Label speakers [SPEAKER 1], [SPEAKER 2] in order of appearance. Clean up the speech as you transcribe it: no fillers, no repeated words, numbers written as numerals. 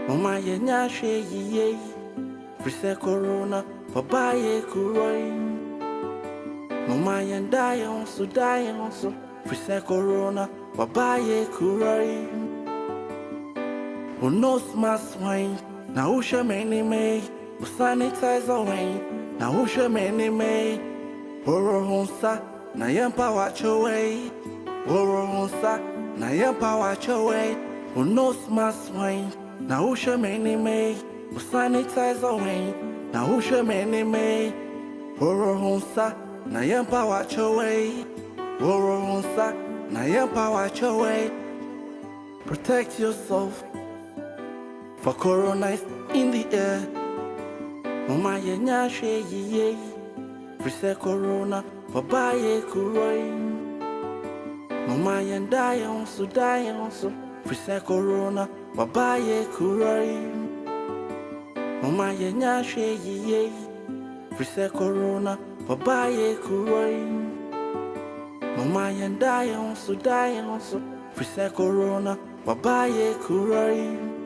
[SPEAKER 1] Mama ye nyashe ye, frise corona, papa ye kuroi. Mama ye die on so, frise corona, papa ye kuroi. Unos mas wine, na usha many may, sanitize away, na usha many may. Oro honsa, na yempa watch away. Oro honsa, na yempa watch away. Unos mas wine. Na usha many may, sanitize away. Na usha many may, oro honsa, na yempa watch away. Oro honsa, na yempa watch away. Protect yourself, for corona is in the air. Mama ye nyashe ye, frise corona, papa ye kuroi. Mama ye die on so, frise corona. Baba ye kuroi. Mama ye nyashe ye, frise corona. Baba ye kuroi. Mama ye die on so, frise corona. Baba ye kuroi.